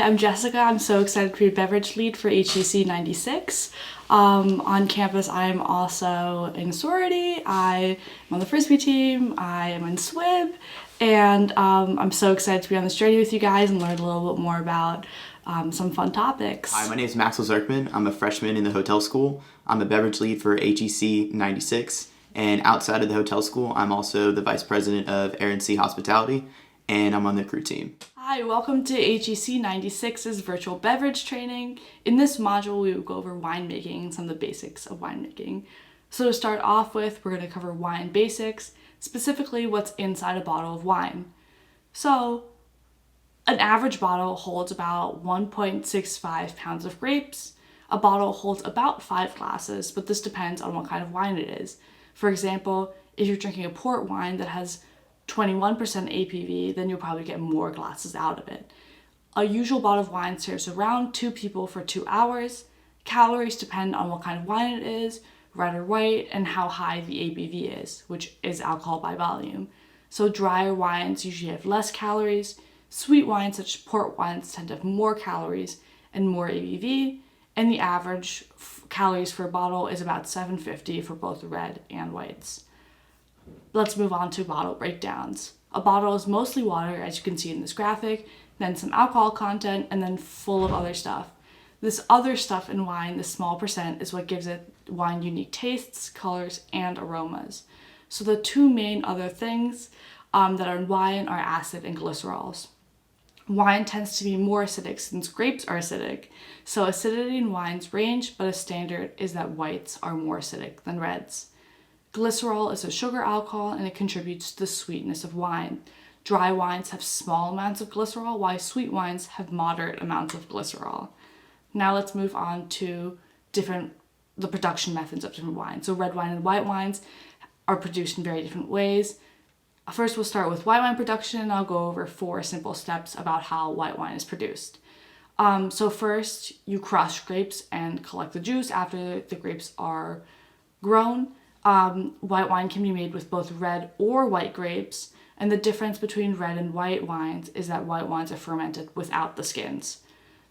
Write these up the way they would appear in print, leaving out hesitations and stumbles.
I'm Jessica. I'm so excited to be a beverage lead for HEC 96. On campus, I'm also in sorority. I'm on the Frisbee team. I am in SWIB. And I'm so excited to be on this journey with you guys and learn a little bit more about some fun topics. Hi, my name is Maxwell Zerkman. I'm a freshman in the hotel school. I'm a beverage lead for HEC 96. And outside of the hotel school, I'm also the vice president of Air and Sea Hospitality, and I'm on the crew team. Hi, welcome to HEC 96's virtual beverage training. In this module, we will go over winemaking and some of the basics of winemaking. So to start off with, we're going to cover wine basics, specifically what's inside a bottle of wine. So an average bottle holds about 1.65 pounds of grapes. A bottle holds about 5 glasses, but this depends on what kind of wine it is. For example, if you're drinking a port wine that has 21% ABV, then you'll probably get more glasses out of it. A usual bottle of wine serves around 2 people for 2 hours. Calories depend on what kind of wine it is, red or white, and how high the ABV is, which is alcohol by volume. So drier wines usually have less calories. Sweet wines such as port wines tend to have more calories and more ABV, and the average calories for a bottle is about 750 for both red and whites. Let's move on to bottle breakdowns. A bottle is mostly water, as you can see in this graphic, then some alcohol content, and then full of other stuff. This other stuff in wine, this small percent, is what gives it wine unique tastes, colors, and aromas. So the 2 main other things that are in wine are acid and glycerols. Wine tends to be more acidic since grapes are acidic, so acidity in wines range, but a standard is that whites are more acidic than reds. Glycerol is a sugar alcohol and it contributes to the sweetness of wine. Dry wines have small amounts of glycerol, while sweet wines have moderate amounts of glycerol. Now let's move on to the production methods of different wines. So red wine and white wines are produced in very different ways. First, we'll start with white wine production. I'll go over 4 simple steps about how white wine is produced. So first, you crush grapes and collect the juice after the grapes are grown. White wine can be made with both red or white grapes, and the difference between red and white wines is that white wines are fermented without the skins.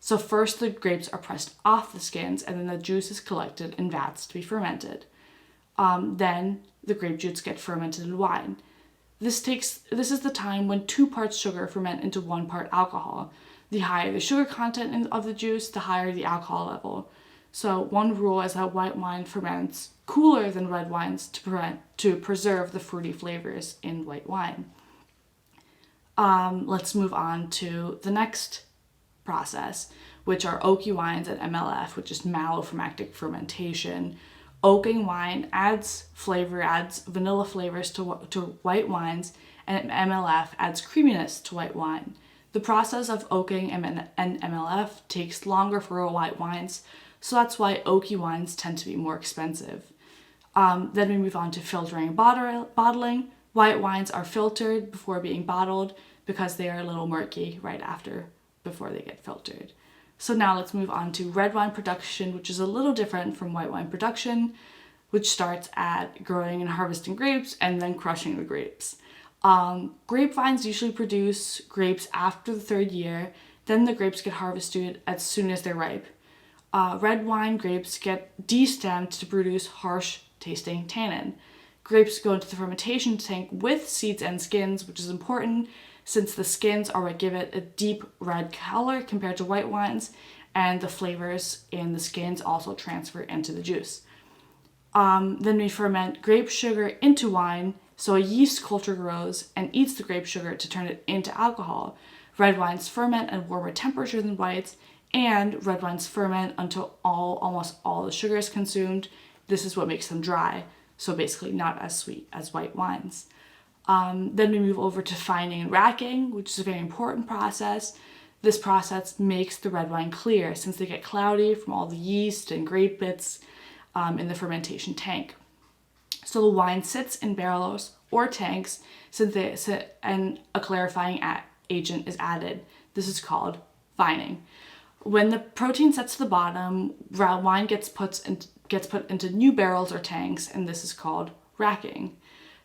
So first the grapes are pressed off the skins, and then the juice is collected in vats to be fermented. Then the grape juice gets fermented in wine. This is the time when 2 parts sugar ferment into 1 part alcohol. The higher the sugar content of the juice, the higher the alcohol level. So one rule is that white wine ferments cooler than red wines to preserve the fruity flavors in white wine. Let's move on to the next process, which are oaky wines and MLF, which is malolactic fermentation. Oaking wine adds vanilla flavors to white wines, and MLF adds creaminess to white wine. The process of oaking and MLF takes longer for white wines, so that's why oaky wines tend to be more expensive. Then we move on to filtering and bottling. White wines are filtered before being bottled because they are a little murky before they get filtered. So now let's move on to red wine production, which is a little different from white wine production, which starts at growing and harvesting grapes and then crushing the grapes. Grapevines usually produce grapes after the 3rd year, then the grapes get harvested as soon as they're ripe. Red wine grapes get destemmed to produce harsh tasting tannin. Grapes go into the fermentation tank with seeds and skins, which is important since the skins are what give it a deep red color compared to white wines, and the flavors in the skins also transfer into the juice. Then we ferment grape sugar into wine, so a yeast culture grows and eats the grape sugar to turn it into alcohol. Red wines ferment at a warmer temperature than whites, and red wines ferment until almost all the sugar is consumed. This is what makes them dry, so basically not as sweet as white wines. Then we move over to fining and racking, which is a very important process. This process makes the red wine clear since they get cloudy from all the yeast and grape bits in the fermentation tank. So the wine sits in barrels or tanks and a clarifying agent is added. This is called fining. When the protein sets to the bottom, wine gets put into new barrels or tanks, and this is called racking.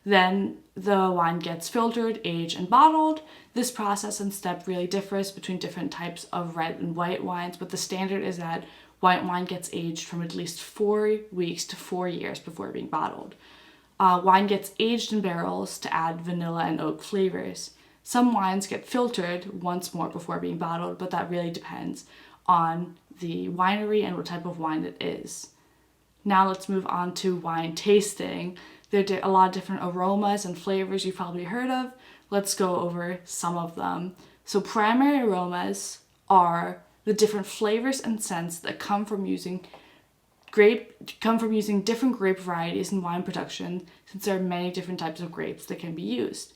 Then the wine gets filtered, aged, and bottled. This process and step really differs between different types of red and white wines, but the standard is that white wine gets aged from at least 4 weeks to 4 years before being bottled. Wine gets aged in barrels to add vanilla and oak flavors. Some wines get filtered once more before being bottled, but that really depends on the winery and what type of wine it is. Now let's move on to wine tasting. There are a lot of different aromas and flavors you've probably heard of. Let's go over some of them. So primary aromas are the different flavors and scents that come from using different grape varieties in wine production, since there are many different types of grapes that can be used.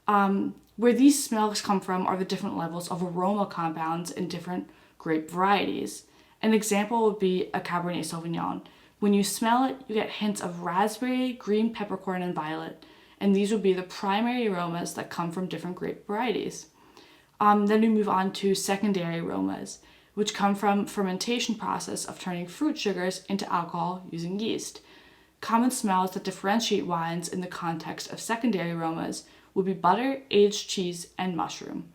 Where these smells come from are the different levels of aroma compounds in different grape varieties. An example would be a Cabernet Sauvignon. When you smell it, you get hints of raspberry, green peppercorn, and violet, and these would be the primary aromas that come from different grape varieties. Then we move on to secondary aromas, which come from fermentation process of turning fruit sugars into alcohol using yeast. Common smells that differentiate wines in the context of secondary aromas would be butter, aged cheese, and mushroom.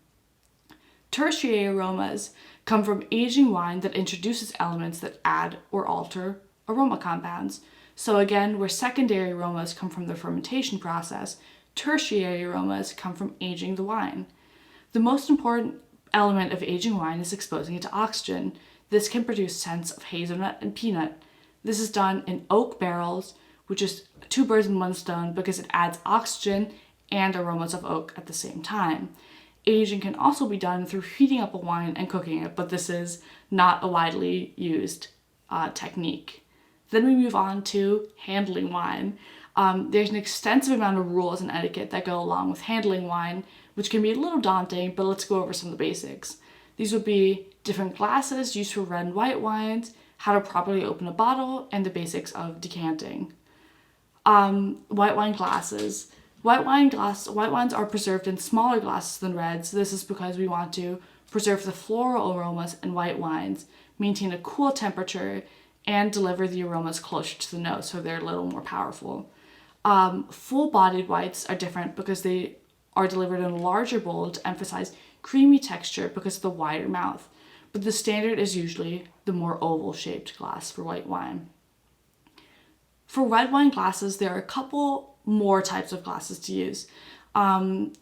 Tertiary aromas come from aging wine that introduces elements that add or alter aroma compounds. So again, where secondary aromas come from the fermentation process, tertiary aromas come from aging the wine. The most important element of aging wine is exposing it to oxygen. This can produce scents of hazelnut and peanut. This is done in oak barrels, which is 2 birds with 1 stone because it adds oxygen and aromas of oak at the same time. Aging can also be done through heating up a wine and cooking it, but this is not a widely used technique. Then we move on to handling wine. There's an extensive amount of rules and etiquette that go along with handling wine, which can be a little daunting, but let's go over some of the basics. These would be different glasses used for red and white wines, how to properly open a bottle, and the basics of decanting. White wine glasses. White wines are preserved in smaller glasses than reds. This is because we want to preserve the floral aromas in white wines, maintain a cool temperature, and deliver the aromas closer to the nose, so they're a little more powerful. Full-bodied whites are different because they are delivered in a larger bowl to emphasize creamy texture because of the wider mouth, but the standard is usually the more oval-shaped glass for white wine. For red wine glasses, there are a couple more types of glasses to use.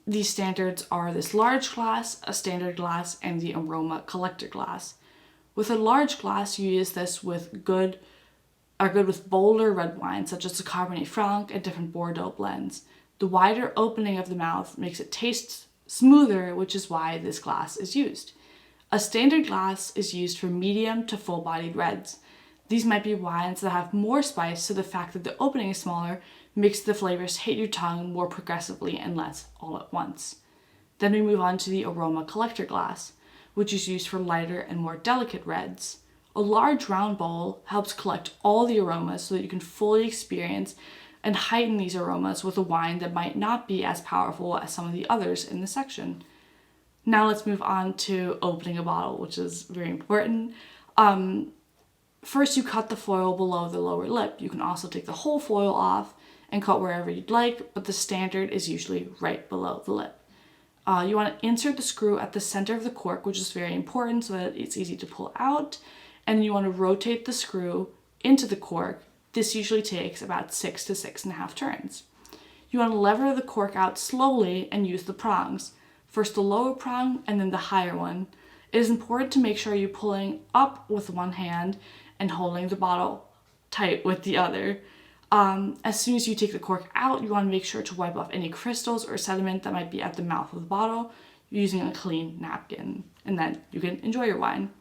These standards are this large glass, a standard glass, and the aroma collector glass. With a large glass, you use this with good with bolder red wines such as the Cabernet Franc and different Bordeaux blends. The wider opening of the mouth makes it taste smoother, which is why this glass is used. A standard glass is used for medium to full-bodied reds. These might be wines that have more spice, so the fact that the opening is smaller makes the flavors hit your tongue more progressively and less all at once. Then we move on to the aroma collector glass, which is used for lighter and more delicate reds. A large round bowl helps collect all the aromas so that you can fully experience and heighten these aromas with a wine that might not be as powerful as some of the others in the section. Now let's move on to opening a bottle, which is very important. First, you cut the foil below the lower lip. You can also take the whole foil off and cut wherever you'd like, but the standard is usually right below the lip. You want to insert the screw at the center of the cork, which is very important so that it's easy to pull out, and you want to rotate the screw into the cork. This usually takes about 6 to 6.5 turns. You want to lever the cork out slowly and use the prongs. First the lower prong and then the higher one. It is important to make sure you're pulling up with one hand and holding the bottle tight with the other. As soon as you take the cork out, you want to make sure to wipe off any crystals or sediment that might be at the mouth of the bottle using a clean napkin, and then you can enjoy your wine.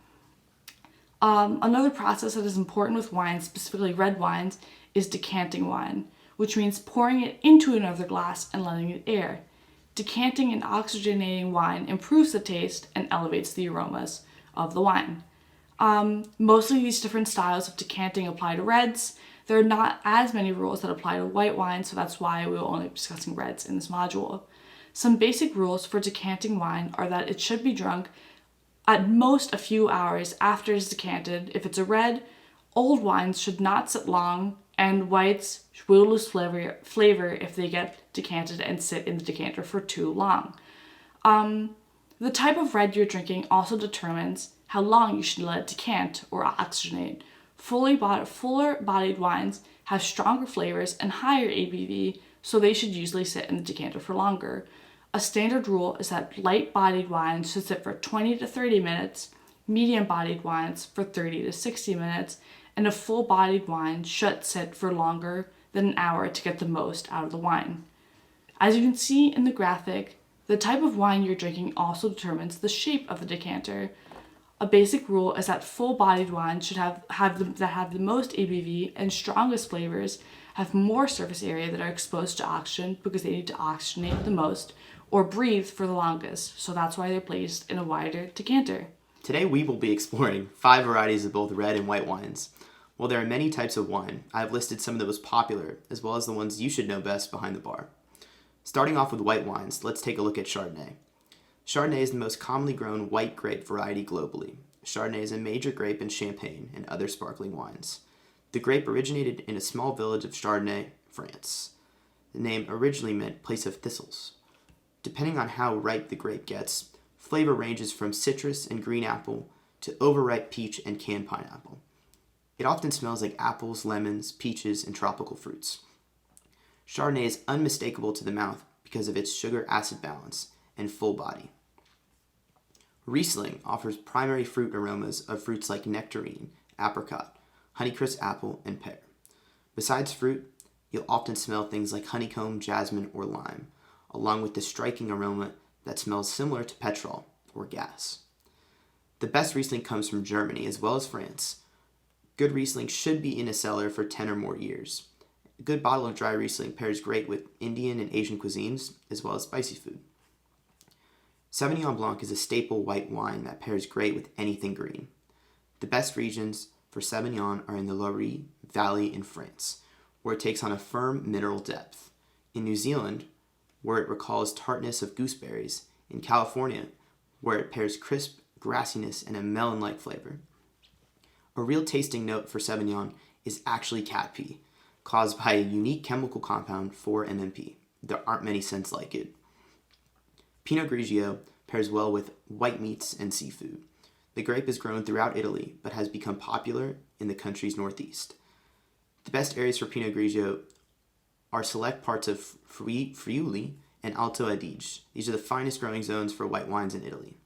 Another process that is important with wines, specifically red wines, is decanting wine, which means pouring it into another glass and letting it air. Decanting and oxygenating wine improves the taste and elevates the aromas of the wine. Mostly these different styles of decanting apply to reds. There are not as many rules that apply to white wine, so that's why we will only be discussing reds in this module. Some basic rules for decanting wine are that it should be drunk at most a few hours after it's decanted. If it's a red, old wines should not sit long and whites will lose flavor if they get decanted and sit in the decanter for too long. The type of red you're drinking also determines how long you should let it decant or oxygenate. Fuller bodied wines have stronger flavors and higher ABV, so they should usually sit in the decanter for longer. A standard rule is that light bodied wines should sit for 20 to 30 minutes, medium bodied wines for 30 to 60 minutes, and a full bodied wine should sit for longer than an hour to get the most out of the wine. As you can see in the graphic, the type of wine you're drinking also determines the shape of the decanter. A basic rule is that full-bodied wines should have the most ABV and strongest flavors have more surface area that are exposed to oxygen because they need to oxygenate the most or breathe for the longest, so that's why they're placed in a wider decanter. Today we will be exploring 5 varieties of both red and white wines. While there are many types of wine, I have listed some of the most popular, as well as the ones you should know best behind the bar. Starting off with white wines, let's take a look at Chardonnay. Chardonnay is the most commonly grown white grape variety globally. Chardonnay is a major grape in Champagne and other sparkling wines. The grape originated in a small village of Chardonnay, France. The name originally meant place of thistles. Depending on how ripe the grape gets, flavor ranges from citrus and green apple to overripe peach and canned pineapple. It often smells like apples, lemons, peaches, and tropical fruits. Chardonnay is unmistakable to the mouth because of its sugar-acid balance and full body. Riesling offers primary fruit aromas of fruits like nectarine, apricot, Honeycrisp apple, and pear. Besides fruit, you'll often smell things like honeycomb, jasmine, or lime, along with the striking aroma that smells similar to petrol or gas. The best Riesling comes from Germany as well as France. Good Riesling should be in a cellar for 10 or more years. A good bottle of dry Riesling pairs great with Indian and Asian cuisines, as well as spicy food. Sauvignon Blanc is a staple white wine that pairs great with anything green. The best regions for Sauvignon are in the Loire Valley in France, where it takes on a firm mineral depth. In New Zealand, where it recalls tartness of gooseberries. In California, where it pairs crisp grassiness and a melon-like flavor. A real tasting note for Sauvignon is actually cat pee, caused by a unique chemical compound, 4-MMP. There aren't many scents like it. Pinot Grigio pairs well with white meats and seafood. The grape is grown throughout Italy, but has become popular in the country's northeast. The best areas for Pinot Grigio are select parts of Friuli and Alto Adige. These are the finest growing zones for white wines in Italy.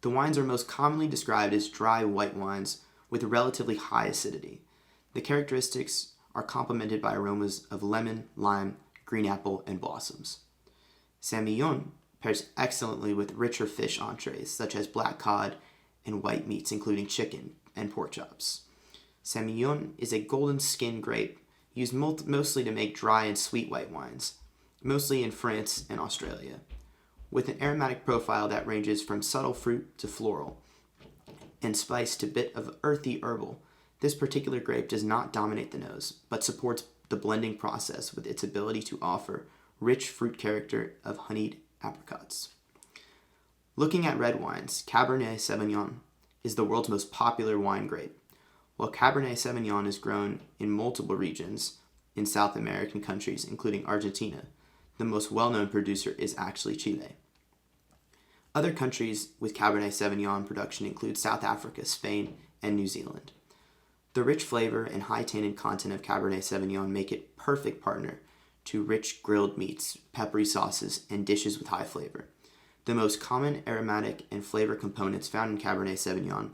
The wines are most commonly described as dry white wines with relatively high acidity. The characteristics are complemented by aromas of lemon, lime, green apple, and blossoms. Saint-Emilion pairs excellently with richer fish entrees, such as black cod and white meats, including chicken and pork chops. Saint-Emilion is a golden skin grape used mostly to make dry and sweet white wines, mostly in France and Australia, with an aromatic profile that ranges from subtle fruit to floral, and spice to bit of earthy herbal. This particular grape does not dominate the nose, but supports the blending process with its ability to offer rich fruit character of honeyed apricots. Looking at red wines, Cabernet Sauvignon is the world's most popular wine grape. While Cabernet Sauvignon is grown in multiple regions in South American countries, including Argentina, the most well-known producer is actually Chile. Other countries with Cabernet Sauvignon production include South Africa, Spain, and New Zealand. The rich flavor and high tannin content of Cabernet Sauvignon make it perfect partner to rich grilled meats, peppery sauces, and dishes with high flavor. The most common aromatic and flavor components found in Cabernet Sauvignon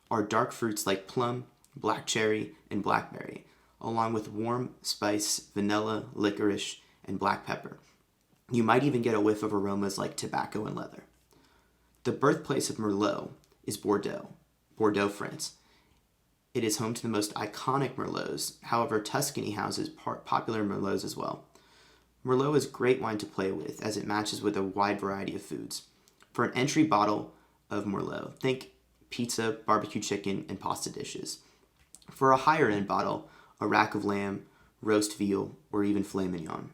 are dark fruits like plum, black cherry, and blackberry, along with warm spice, vanilla, licorice, and black pepper. You might even get a whiff of aromas like tobacco and leather. The birthplace of Merlot is Bordeaux, France. It is home to the most iconic Merlots. However, Tuscany houses popular Merlots as well. Merlot is great wine to play with as it matches with a wide variety of foods. For an entry bottle of Merlot, think pizza, barbecue chicken, and pasta dishes. For a higher end bottle, a rack of lamb, roast veal, or even filet mignon.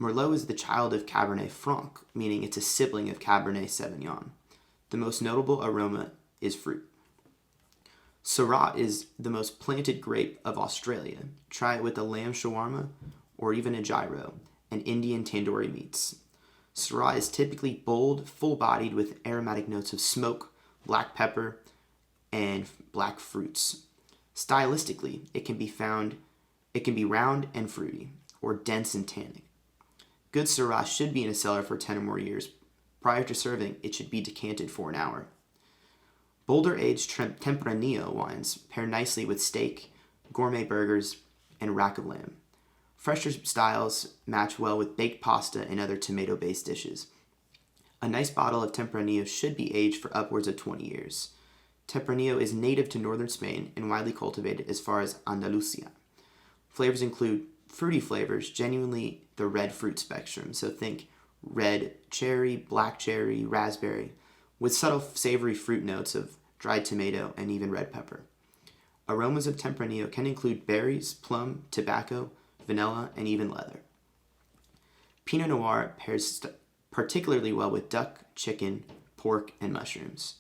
Merlot is the child of Cabernet Franc, meaning it's a sibling of Cabernet Sauvignon. The most notable aroma is fruit. Syrah is the most planted grape of Australia. Try it with a lamb shawarma or even a gyro and Indian tandoori meats. Syrah is typically bold, full-bodied with aromatic notes of smoke, black pepper, and black fruits. Stylistically, it can be round and fruity, or dense and tannic. Good Syrah should be in a cellar for 10 or more years. Prior to serving, it should be decanted for an hour. Bolder aged Tempranillo wines pair nicely with steak, gourmet burgers, and rack of lamb. Fresher styles match well with baked pasta and other tomato-based dishes. A nice bottle of Tempranillo should be aged for upwards of 20 years. Tempranillo is native to northern Spain and widely cultivated as far as Andalusia. Flavors include fruity flavors, genuinely the red fruit spectrum, so think red cherry, black cherry, raspberry, with subtle savory fruit notes of dried tomato and even red pepper. Aromas of Tempranillo can include berries, plum, tobacco, vanilla, and even leather. Pinot Noir pairs particularly well with duck, chicken, pork, and mushrooms.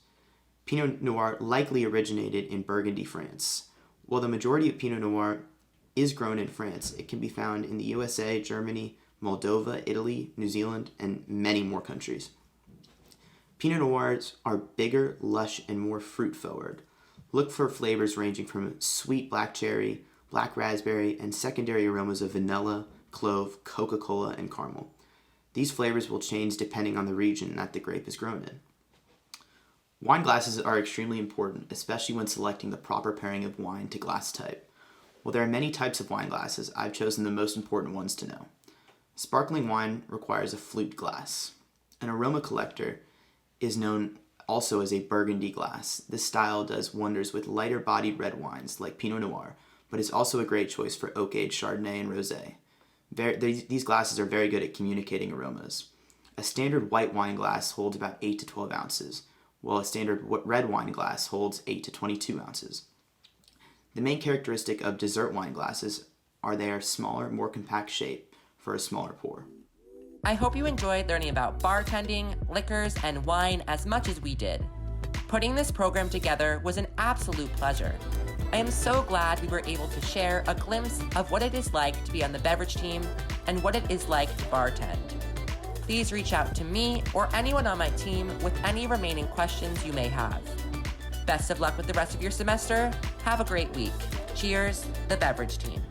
Pinot Noir likely originated in Burgundy, France. While the majority of Pinot Noir is grown in France, it can be found in the USA, Germany, Moldova, Italy, New Zealand, and many more countries. Pinot Noirs are bigger, lush, and more fruit-forward. Look for flavors ranging from sweet black cherry, black raspberry, and secondary aromas of vanilla, clove, Coca-Cola, and caramel. These flavors will change depending on the region that the grape is grown in. Wine glasses are extremely important, especially when selecting the proper pairing of wine to glass type. While there are many types of wine glasses, I've chosen the most important ones to know. Sparkling wine requires a flute glass. An aroma collector is known also as a Burgundy glass. This style does wonders with lighter-bodied red wines like Pinot Noir, but is also a great choice for oak-aged Chardonnay and Rosé. These glasses are very good at communicating aromas. A standard white wine glass holds about 8 to 12 ounces, while a standard red wine glass holds 8 to 22 ounces. The main characteristic of dessert wine glasses are they are smaller, more compact shape for a smaller pour. I hope you enjoyed learning about bartending, liquors, and wine as much as we did. Putting this program together was an absolute pleasure. I am so glad we were able to share a glimpse of what it is like to be on the beverage team and what it is like to bartend. Please reach out to me or anyone on my team with any remaining questions you may have. Best of luck with the rest of your semester. Have a great week. Cheers, the beverage team.